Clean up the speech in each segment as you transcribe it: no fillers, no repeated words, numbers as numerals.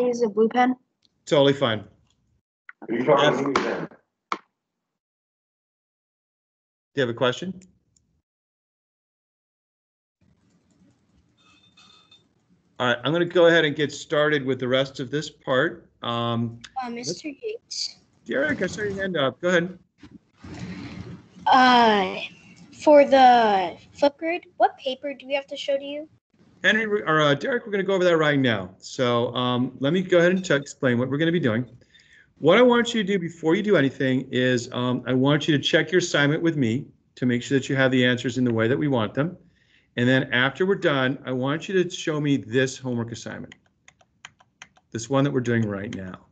use a blue pen? Totally fine. Are you talking to me then? Do you have a question? All right, I'm going to go ahead and get started with the rest of this part. Mr. Yates. Derek, I saw your hand up. Go ahead. For the Flipgrid, what paper do we have to show to you? Henry or Derek, we're going to go over that right now. So let me go ahead and explain what we're going to be doing. What I want you to do before you do anything is I want you to check your assignment with me to make sure that you have the answers in the way that we want them. And then after we're done, I want you to show me this homework assignment, this one that we're doing right now.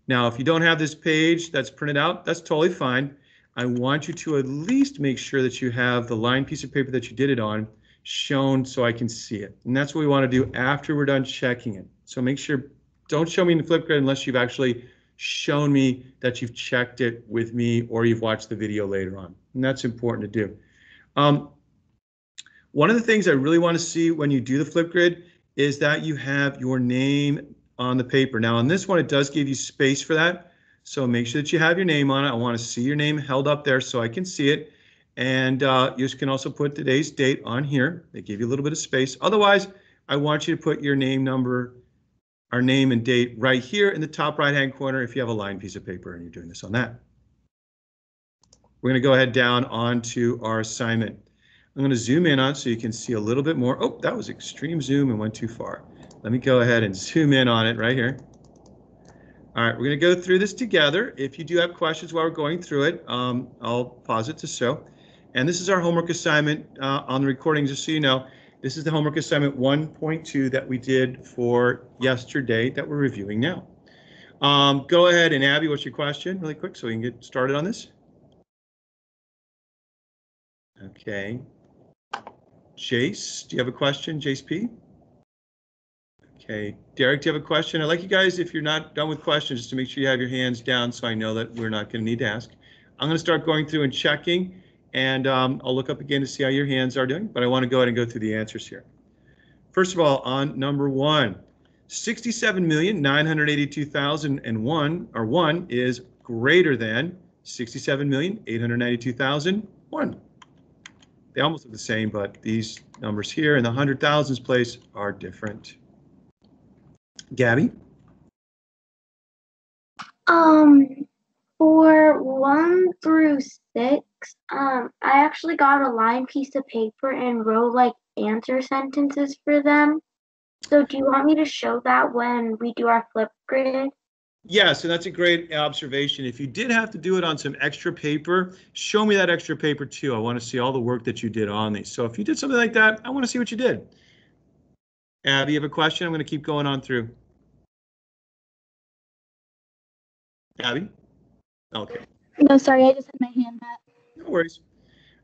Now, if you don't have this page that's printed out, that's totally fine. I want you to at least make sure that you have the lined piece of paper that you did it on shown so I can see it. And that's what we want to do after we're done checking it. So make sure, don't show me in the Flipgrid unless you've actually shown me that you've checked it with me or you've watched the video later on. And that's important to do. One of the things I really want to see when you do the Flipgrid is that you have your name on the paper. Now on this one, it does give you space for that. So make sure that you have your name on it. I want to see your name held up there so I can see it. And you can also put today's date on here. They give you a little bit of space. Otherwise, I want you to put your name number, our name and date right here in the top right-hand corner if you have a lined piece of paper and you're doing this on that. We're going to go ahead down onto our assignment. I'm going to zoom in on it so you can see a little bit more. Oh, that was extreme zoom and went too far. Let me go ahead and zoom in on it right here. All right, we're going to go through this together. If you do have questions while we're going through it, I'll pause it to show. And this is our homework assignment on the recording, just so you know. This is the homework assignment 1.2 that we did for yesterday that we're reviewing now. Go ahead, and Abby, what's your question really quick so we can get started on this? Okay. Jace, do you have a question, Jace P? Okay, Derek, do you have a question? I'd like you guys, if you're not done with questions, just to make sure you have your hands down so I know that we're not going to need to ask. I'm going to start going through and checking, and I'll look up again to see how your hands are doing, but I want to go ahead and go through the answers here. First of all, on number one, 67,982,001 or 1 is greater than 67,892,001. They almost look the same, but these numbers here in the hundred thousands place are different. Gabby? For 1 through 6, I actually got a lined piece of paper and wrote like answer sentences for them. So do you want me to show that when we do our Flipgrid? Yes, and that's a great observation. If you did have to do it on some extra paper, show me that extra paper too. I want to see all the work that you did on these. So if you did something like that, I want to see what you did. Abby, you have a question? I'm going to keep going on through. Abby? Okay. No, sorry, I just had my hand up. No worries.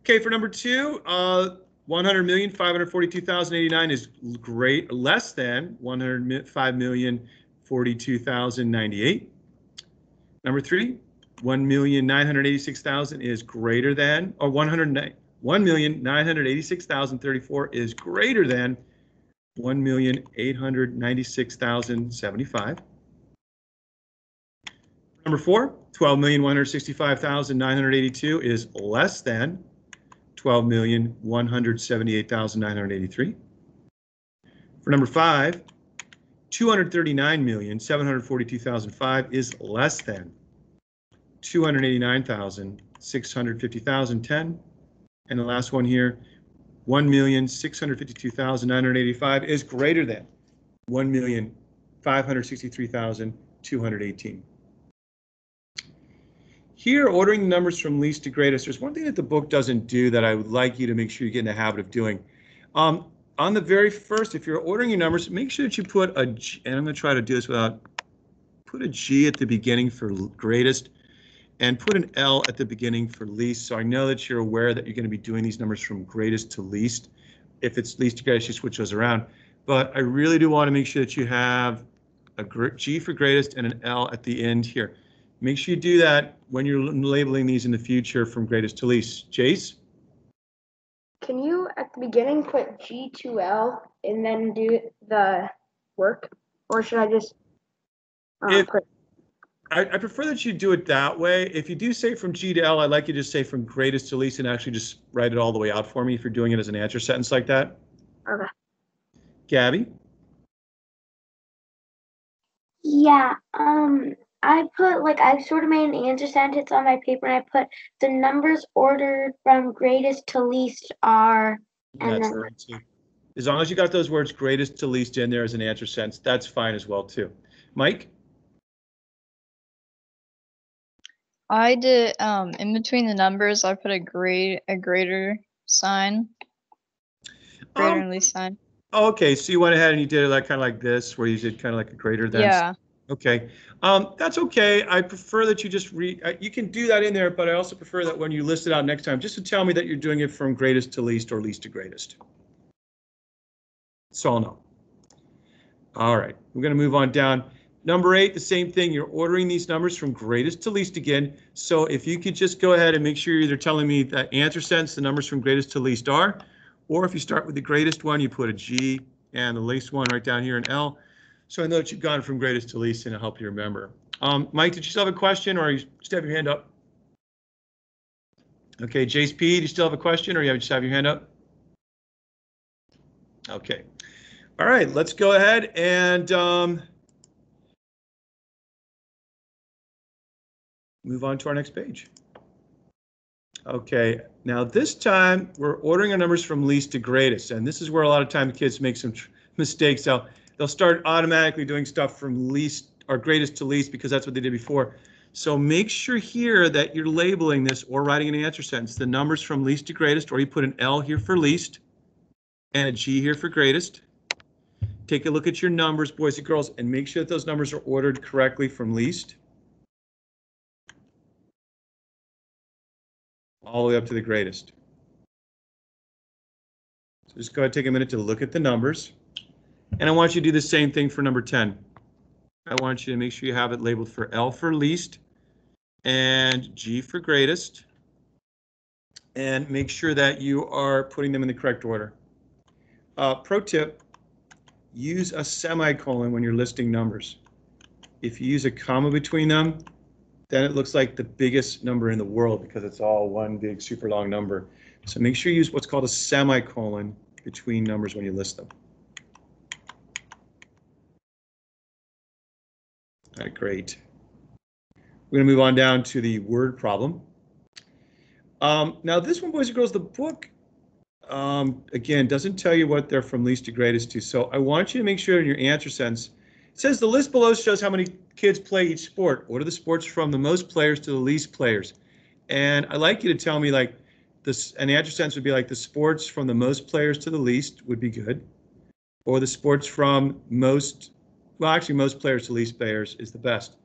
Okay, for number 2, 100,542,089 is great, less than 105,042,098. Number 3, 1,986,000 is greater than, or 1,986,034 is greater than 1,896,075. Number 4, 12,165,982 is less than 12,178,983. For number 5, 239,742,005 is less than 289,650,010. And the last one here, 1,652,985 is greater than 1,563,218. Here, ordering the numbers from least to greatest, there's one thing that the book doesn't do that I would like you to make sure you get in the habit of doing. On the very first, if you're ordering your numbers, make sure that you put a G, and I'm going to try to do this without, put a G at the beginning for greatest, and put an L at the beginning for least. So I know that you're aware that you're going to be doing these numbers from greatest to least. If it's least to greatest, you switch those around. But I really do want to make sure that you have a G for greatest and an L at the end here. Make sure you do that when you're labeling these in the future from greatest to least. Jace? Can you, at the beginning, put G2L and then do the work? Or should I just If I prefer that you do it that way. If you do say from G to L, I'd like you to just say from greatest to least and actually just write it all the way out for me if you're doing it as an answer sentence like that. Okay. Gabby? Yeah, I put like I sort of made an answer sentence on my paper and I put the numbers ordered from greatest to least are and That's then fine too. As long as you got those words greatest to least in there as an answer sentence, that's fine as well too. Mike? I did in between the numbers I put a greater sign. Greater and least sign. Okay, so you went ahead and you did it like kind of like this, where you did kind of like a greater than. Yeah. Okay, that's okay. I prefer that you just read. You can do that in there, but I also prefer that when you list it out next time, just to tell me that you're doing it from greatest to least or least to greatest. So I'll know. All right, we're going to move on down. Number 8, the same thing. You're ordering these numbers from greatest to least again. So if you could just go ahead and make sure you're either telling me that answer sentence the numbers from greatest to least are, or if you start with the greatest one, you put a G and the least one right down here in L. So I know that you've gone from greatest to least and it'll help you remember. Mike, did you still have a question or you just have your hand up? Okay, Jace P, do you still have a question or you just have your hand up? Okay. All right, let's go ahead and move on to our next page. Okay, now this time we're ordering our numbers from least to greatest, and this is where a lot of time kids make some mistakes. They'll start automatically doing stuff from least or greatest to least because that's what they did before. So make sure here that you're labeling this or writing an answer sentence, the numbers from least to greatest, or you put an L here for least and a G here for greatest. Take a look at your numbers, boys and girls, and make sure that those numbers are ordered correctly from least all the way up to the greatest. So just go ahead and take a minute to look at the numbers. And I want you to do the same thing for number 10. I want you to make sure you have it labeled for L for least and G for greatest. And make sure that you are putting them in the correct order. Pro tip, use a semicolon when you're listing numbers. If you use a comma between them, then it looks like the biggest number in the world because it's all one big super long number. So make sure you use what's called a semicolon between numbers when you list them. All right, great. We're going to move on down to the word problem. Now this one, boys and girls, the book, again, doesn't tell you what they're from least to greatest to. So I want you to make sure in your answer sentence, it says the list below shows how many kids play each sport. What are the sports from the most players to the least players? And I'd like you to tell me like this, an answer sentence would be like the sports from the most players to the least would be good. Or the sports from most, well, actually most players to least players is the best.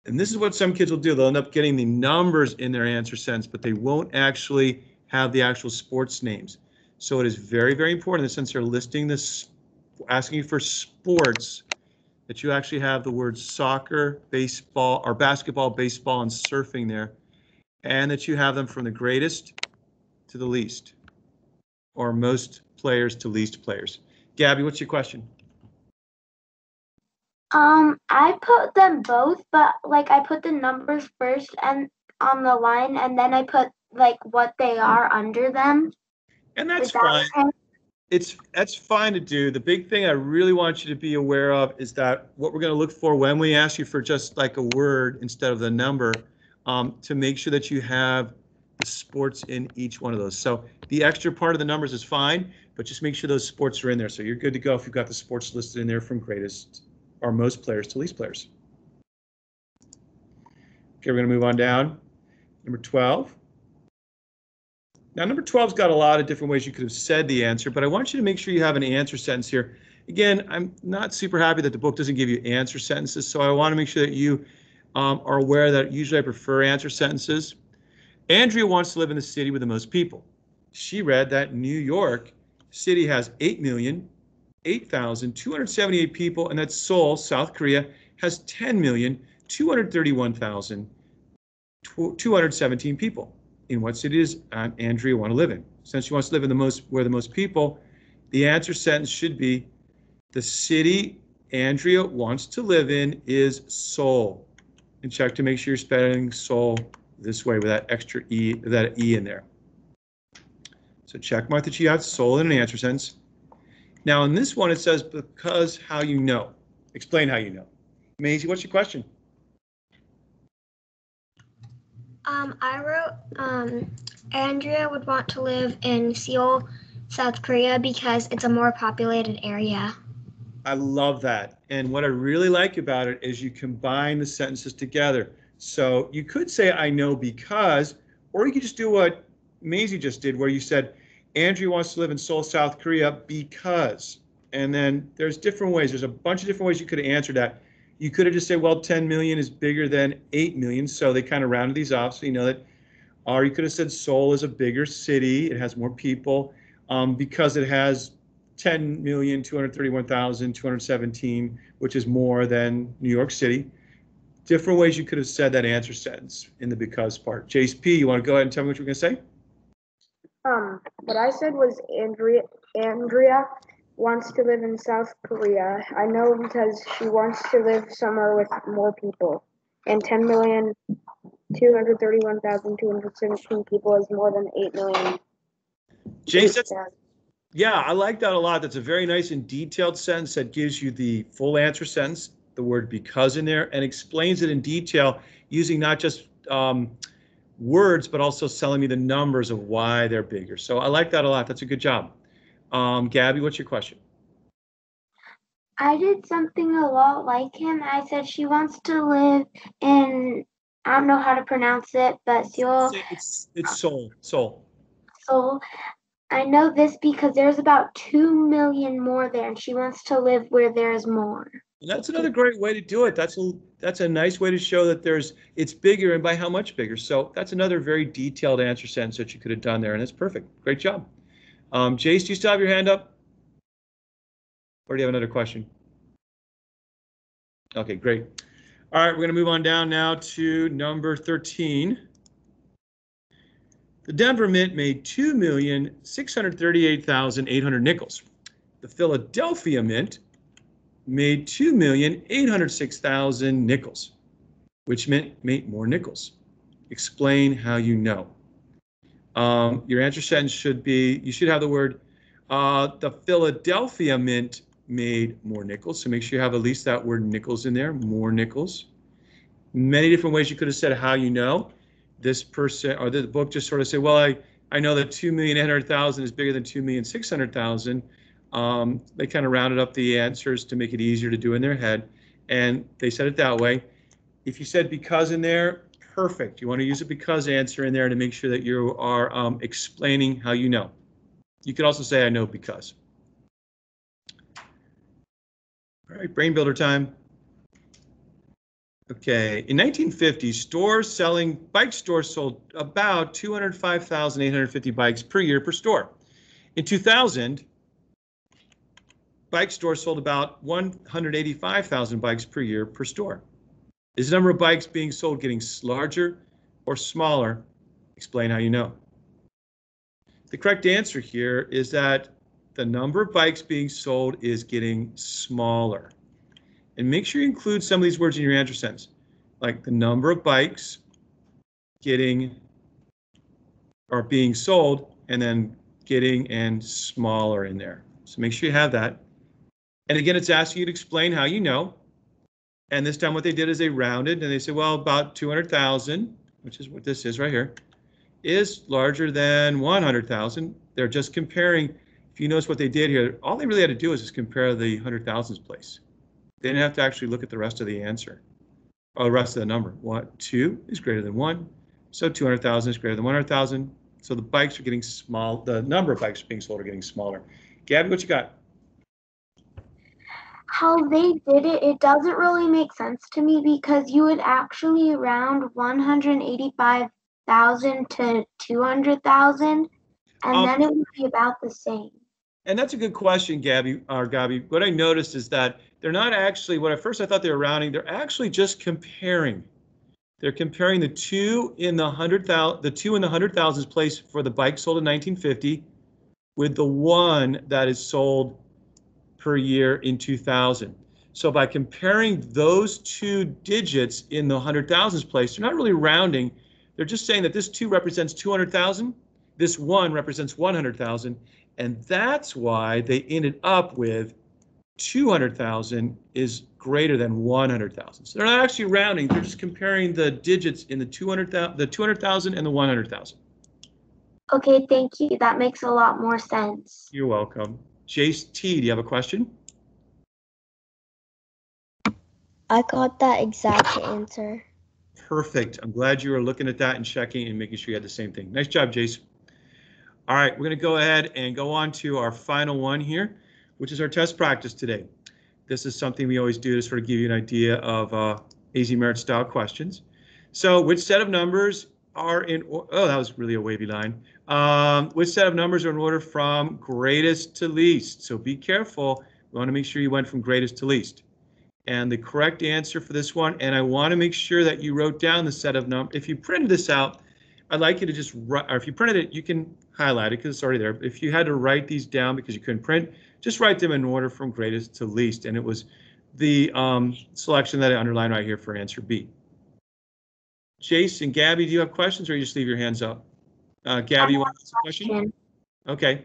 And this is what some kids will do. They'll end up getting the numbers in their answer sentence, but they won't actually have the actual sports names. So it is very, very important since they're listing this, asking you for sports, that you actually have the words soccer, baseball, or basketball, baseball, and surfing there, and that you have them from the greatest to the least, or most players to least players. Gabby, what's your question? I put them both, but like I put the numbers first and on the line, and then I put like what they are under them. And that's fine. That's fine to do. The big thing I really want you to be aware of is that what we're going to look for when we ask you for just like a word instead of the number, to make sure that you have the sports in each one of those. So the extra part of the numbers is fine, but just make sure those sports are in there. So you're good to go if you've got the sports listed in there from greatest or most players to least players. Okay, we're going to move on down. Number 12. Now, number 12's got a lot of different ways you could have said the answer, but I want you to make sure you have an answer sentence here. Again, I'm not super happy that the book doesn't give you answer sentences, so I want to make sure that you are aware that usually I prefer answer sentences. Andrea wants to live in the city with the most people. She read that New York City has 8,008,278 people, and that Seoul, South Korea, has 10,231,217 people. In what city does Andrea want to live in? Since she wants to live in where the most people, the answer sentence should be the city Andrea wants to live in is Seoul. And check to make sure you're spelling Seoul this way with that extra E, that E in there. So check mark that you have Seoul in an answer sentence. Now in this one, it says because how you know. Explain how you know. Maisie, what's your question? I wrote Andrea would want to live in Seoul, South Korea because it's a more populated area. I love that. And what I really like about it is you combine the sentences together. So you could say I know because, or you could just do what Maisie just did where you said Andrea wants to live in Seoul, South Korea because. And then there's different ways. There's a bunch of different ways you could have answered that. You could have just said, well, 10 million is bigger than 8 million. So they kind of rounded these off. So you know that. Or you could have said Seoul is a bigger city. It has more people because it has 10,231,217, which is more than New York City. Different ways you could have said that answer sentence in the because part. Jace P, you want to go ahead and tell me what you're going to say? What I said was Andrea wants to live in South Korea. I know because she wants to live somewhere with more people. And 10,231,217 people is more than 8 million. Jace, yeah, I like that a lot. That's a very nice and detailed sentence that gives you the full answer sentence, the word because in there, and explains it in detail using not just words, but also telling me the numbers of why they're bigger. So I like that a lot. That's a good job. Gabby, what's your question? I did something a lot like him. I said she wants to live in, I don't know how to pronounce it, but Seoul. It's Seoul. Seoul. Seoul. I know this because there's about 2 million more there, and she wants to live where there's more. And that's another great way to do it. That's a nice way to show that it's bigger and by how much bigger. So that's another very detailed answer sentence that you could have done there, and it's perfect. Great job. Jace, do you still have your hand up? Or do you have another question? Okay, great. All right, we're going to move on down now to number 13. The Denver Mint made 2,638,800 nickels. The Philadelphia Mint made 2,806,000 nickels. Which mint made more nickels? Explain how you know. Your answer sentence should be, you should have the word, the Philadelphia Mint made more nickels. So make sure you have at least that word nickels in there, more nickels. Many different ways you could have said how you know. This person or the book just sort of say, well, I know that 2,800,000 is bigger than 2,600,000. They kind of rounded up the answers to make it easier to do in their head. And they said it that way. If you said because in there, perfect. You want to use a because answer in there to make sure that you are explaining how you know. You could also say, I know because. All right, brain builder time. Okay, in 1950, bike stores sold about 205,850 bikes per year per store. In 2000, bike stores sold about 185,000 bikes per year per store. Is the number of bikes being sold getting larger or smaller? Explain how you know. The correct answer here is that the number of bikes being sold is getting smaller. And make sure you include some of these words in your answer sentence, like the number of bikes being sold, and then getting and smaller in there. So make sure you have that. And again, it's asking you to explain how you know. And this time what they did is they rounded and they said, well, about 200,000, which is what this is right here, is larger than 100,000. They're just comparing. If you notice what they did here, all they really had to do is just compare the 100,000s place. They didn't have to actually look at the rest of the answer or the rest of the number. 2 is greater than 1, so 200,000 is greater than 100,000. So the bikes are getting small. The number of bikes being sold are getting smaller. Gabby, what you got? How they did it, it doesn't really make sense to me because you would actually round 185,000 to 200,000, and then it would be about the same. And that's a good question, Gabby. What I noticed is that they're not actually, what at first I thought they were rounding, they're actually just comparing. They're comparing the 2 in the 100,000s place for the bike sold in 1950 with the 1 that is sold per year in 2000. So by comparing those two digits in the 100,000s place, they're not really rounding. They're just saying that this 2 represents 200,000, this 1 represents 100,000, and that's why they ended up with 200,000 is greater than 100,000. So they're not actually rounding, they're just comparing the digits in the 200,000 and the 100,000. Okay, thank you. That makes a lot more sense. You're welcome. Jace T, do you have a question? I got that exact answer. Perfect. I'm glad you were looking at that and checking and making sure you had the same thing. Nice job, Jace. All right, we're going to go ahead and go on to our final one here, which is our test practice today. This is something we always do to sort of give you an idea of AZ Merit style questions. So which set of numbers are in, oh, that was really a wavy line. Which set of numbers are in order from greatest to least? So be careful. We want to make sure you went from greatest to least. And the correct answer for this one, and I want to make sure that you wrote down the set of numbers. If you printed this out, I'd like you to just write, or if you printed it, you can highlight it because it's already there. If you had to write these down because you couldn't print, just write them in order from greatest to least. And it was the selection that I underlined right here for answer B. Jace and Gabby, do you have questions or you just leave your hands up? Gabby, you want to ask a question? Okay.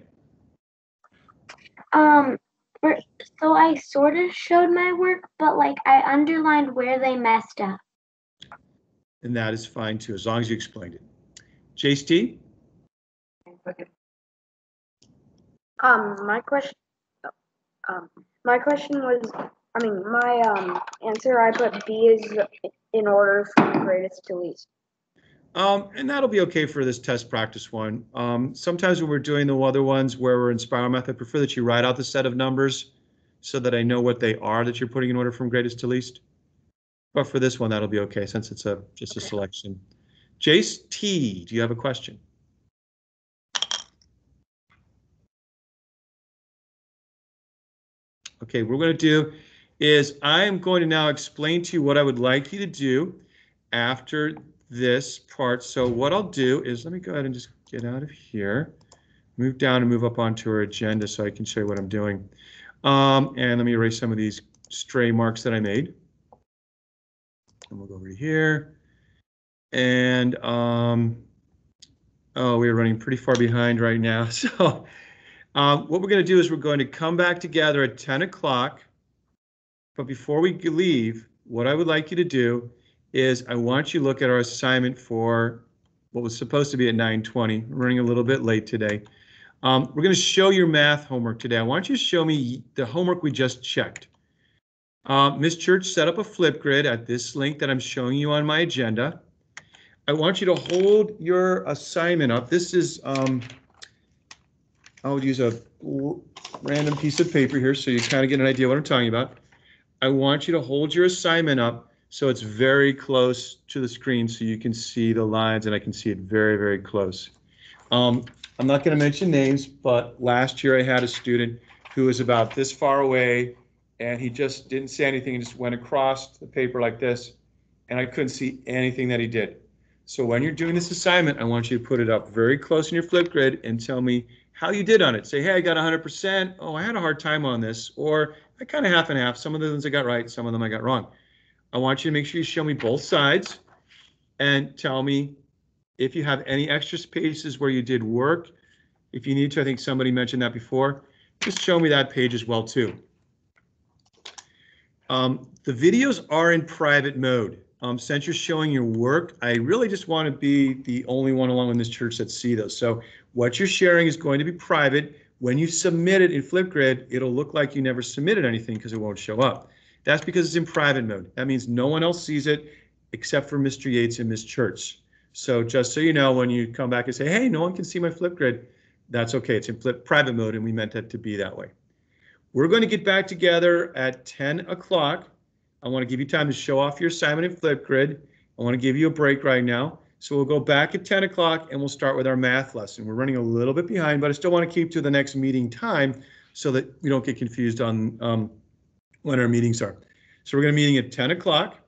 So I sort of showed my work, but like I underlined where they messed up. And that is fine too, as long as you explained it. Jace T? My question was, my answer, I put B is in order from greatest to least. And that'll be okay for this test practice one. Sometimes when we're doing the other ones where we're in spiral method, I prefer that you write out the set of numbers so that I know what they are that you're putting in order from greatest to least. But for this one, that'll be okay since it's just a selection. Jace T, do you have a question? Okay, what we're going to do is I am going to now explain to you what I would like you to do after this part. So what I'll do is, let me go ahead and just get out of here, move down and move up onto our agenda so I can show you what I'm doing. And let me erase some of these stray marks that I made. And we'll go over to here. And, oh, we're running pretty far behind right now. So what we're going to do is we're going to come back together at 10 o'clock. But before we leave, what I would like you to do is I want you to look at our assignment for what was supposed to be at 9:20. We're running a little bit late today. We're going to show your math homework today. I want you to show me the homework we just checked. Ms. Church set up a Flipgrid at this link that I'm showing you on my agenda. I want you to hold your assignment up. This is, I would use a random piece of paper here so you kind of get an idea what I'm talking about. I want you to hold your assignment up so it's very close to the screen so you can see the lines and I can see it very, very close. I'm not going to mention names, but last year I had a student who was about this far away and he just didn't say anything and just went across the paper like this and I couldn't see anything that he did. So when you're doing this assignment, I want you to put it up very close in your Flipgrid and tell me how you did on it. Say, hey, I got 100%. Oh, I had a hard time on this. Or I kind of half and half. Some of the ones I got right, some of them I got wrong. I want you to make sure you show me both sides and tell me if you have any extra spaces where you did work. If you need to, I think somebody mentioned that before, just show me that page as well too. The videos are in private mode. Since you're showing your work, I really just want to be the only one along in this church that see those. So what you're sharing is going to be private. When you submit it in Flipgrid, it'll look like you never submitted anything because it won't show up. That's because it's in private mode. That means no one else sees it except for Mr. Yates and Ms. Church. So just so you know, when you come back and say, hey, no one can see my Flipgrid, that's okay. It's in private mode and we meant it to be that way. We're going to get back together at 10 o'clock. I want to give you time to show off your assignment in Flipgrid. I want to give you a break right now. So we'll go back at 10 o'clock and we'll start with our math lesson. We're running a little bit behind, but I still want to keep to the next meeting time so that we don't get confused on when our meetings are. So we're going to be meeting at 10 o'clock.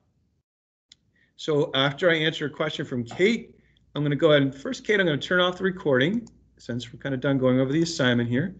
So after I answer a question from Kate, I'm going to go ahead and first, Kate, I'm going to turn off the recording since we're kind of done going over the assignment here.